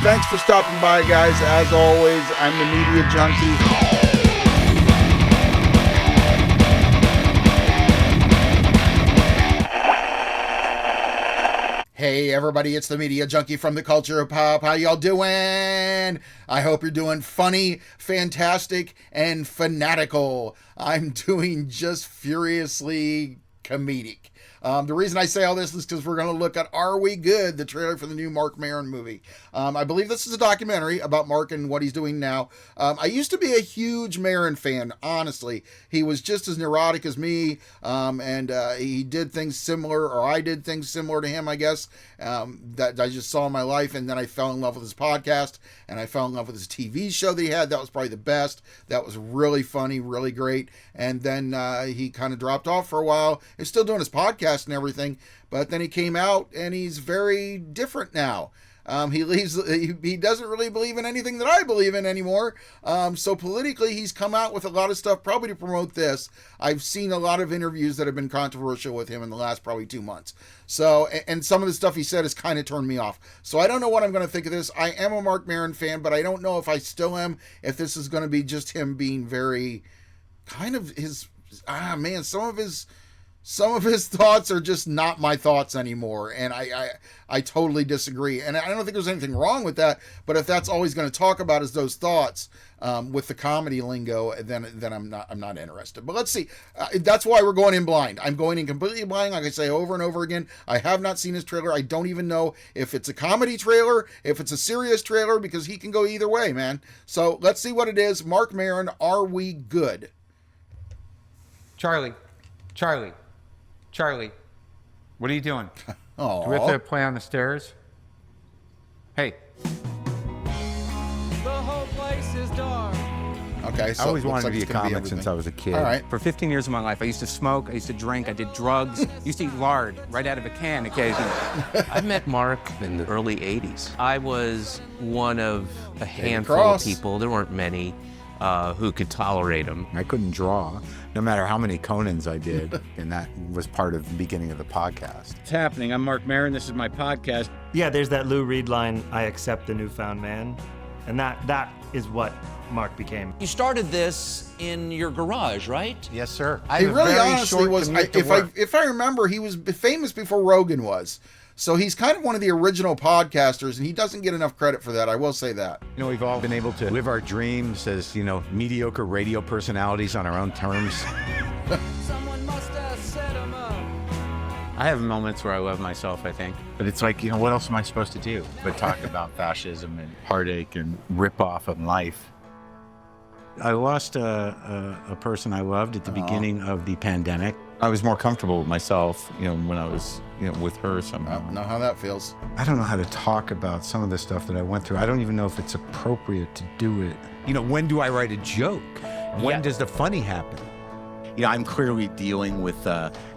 Thanks for stopping by, guys. As always, I'm the Media Junkie. Hey everybody, it's the Media Junkie from the Culture of Pop. How y'all doing? I hope you're doing funny, fantastic, and fanatical. I'm doing just furiously comedic. The reason I say all this is because we're going to look at Are We Good?, the trailer for the new Marc Maron movie. I believe this is a documentary about Marc and what he's doing now. I used to be a huge Maron fan, honestly. He was just as neurotic as me, and he did things similar, or I did things similar to him, I guess, that I just saw in my life, and then I fell in love with his podcast, and I fell in love with his TV show that he had. That was probably the best. That was really funny, really great, and then he kind of dropped off for a while. He's still doing his podcast and everything, but then he came out and he's very different now. He doesn't really believe in anything that I believe in anymore. So politically, he's come out with a lot of stuff probably to promote this. I've seen a lot of interviews that have been controversial with him in the last probably 2 months. So, and some of the stuff he said has kind of turned me off. So I don't know what I'm going to think of this. I am a Marc Maron fan, but I don't know if I still am, if this is going to be just him being very kind of his, some of his thoughts are just not my thoughts anymore, and I totally disagree. And I don't think there's anything wrong with that, but if that's all he's going to talk about is those thoughts with the comedy lingo, then I'm not interested. But let's see. That's why we're going in blind. I'm going in completely blind, like I say over and over again. I have not seen his trailer. I don't even know if it's a comedy trailer, if it's a serious trailer, because he can go either way, man. So let's see what it is. Marc Maron, Are We Good? Charlie, what are you doing? Oh, Do we have to play on the stairs? Hey. The whole place is dark. Okay, so I always it looks wanted like to be a it's gonna comic everything. since I was a kid. All right. For 15 years of my life, I used to smoke, I used to drink, I did drugs, used to eat lard right out of a can occasionally. I met Marc in the early 80s. I was one of a handful Cross. of people, there weren't many, who could tolerate him. I couldn't draw, no matter how many Conans I did, and that was part of the beginning of the podcast. What's happening? I'm Marc Maron. This is my podcast. Yeah, there's that Lou Reed line, I accept the newfound man. And that is what Marc became. You started this in your garage, right? Yes, sir. He really honestly was, if I remember, he was famous before Rogan was. So he's kind of one of the original podcasters, and he doesn't get enough credit for that. I will say that. You know, we've all been able to live our dreams as, mediocre radio personalities on our own terms. Someone must have set him up. I have moments where I love myself, I think. But it's like, what else am I supposed to do but talk about fascism and heartache and rip off of life? I lost a person I loved at the beginning of the pandemic. I was more comfortable with myself, when I was, with her I somehow. don't know how that feels. I don't know how to talk about some of the stuff that I went through. I don't even know if it's appropriate to do it. When do I write a joke? When does the funny happen? I'm clearly dealing with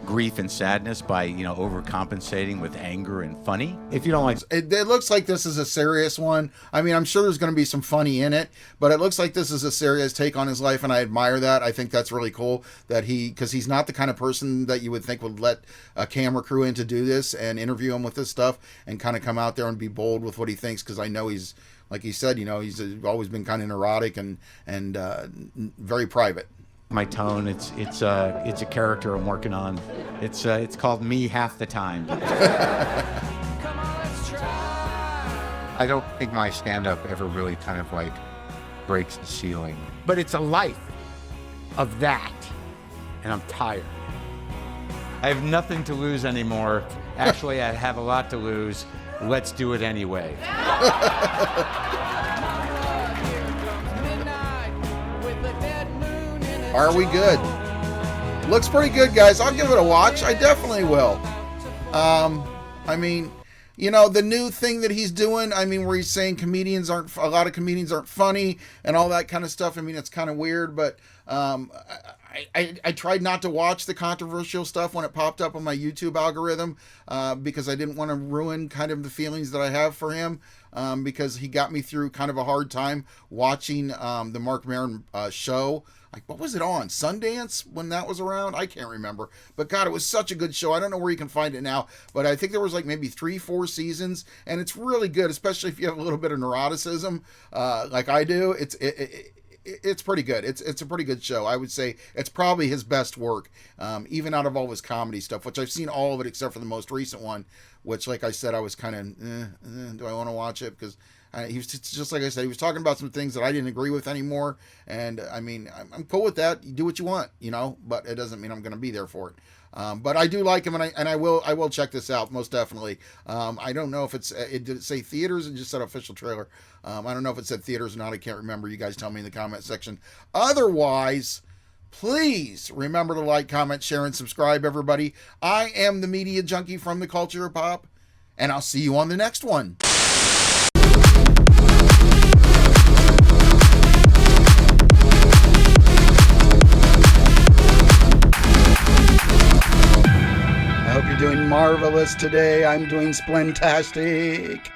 grief and sadness by, overcompensating with anger and funny. If you don't like... It looks like this is a serious one. I mean, I'm sure there's going to be some funny in it, but it looks like this is a serious take on his life, and I admire that. I think that's really cool that because he's not the kind of person that you would think would let a camera crew in to do this and interview him with this stuff and kind of come out there and be bold with what he thinks, because I know he's, like he said, he's always been kind of neurotic and very private. My tone, it's a character I'm working on. It's called Me Half the Time. Come on, let's try. I don't think my stand-up ever really kind of breaks the ceiling. But it's a life of that, and I'm tired. I have nothing to lose anymore. Actually, I have a lot to lose. Let's do it anyway. Midnight with the dead moon in its Are We Good? Looks pretty good, guys. I'll give it a watch. I definitely will. I mean, the new thing that he's doing, where he's saying a lot of comedians aren't funny and all that kind of stuff. It's kind of weird, but I tried not to watch the controversial stuff when it popped up on my YouTube algorithm because I didn't want to ruin kind of the feelings that I have for him because he got me through kind of a hard time watching the Marc Maron show like, what was it on? Sundance when that was around? I can't remember. But God, it was such a good show. I don't know where you can find it now, but I think there was like maybe 3-4 seasons, and it's really good, especially if you have a little bit of neuroticism, like I do. It's pretty good. It's a pretty good show. I would say it's probably his best work, even out of all his comedy stuff, which I've seen all of it except for the most recent one, which, like I said, I was kind of, do I want to watch it? Because he was just like I said, he was talking about some things that I didn't agree with anymore. And I mean, I'm cool with that. You do what you want, but it doesn't mean I'm going to be there for it. But I do like him, and I will check this out most definitely. I don't know if did it say theaters and just said official trailer. I don't know if it said theaters or not. I can't remember. You guys tell me in the comment section. Otherwise, please remember to like, comment, share, and subscribe, everybody. I am the media junkie from the culture of pop, and I'll see you on the next one. I hope you're doing marvelous today. I'm doing splentastic.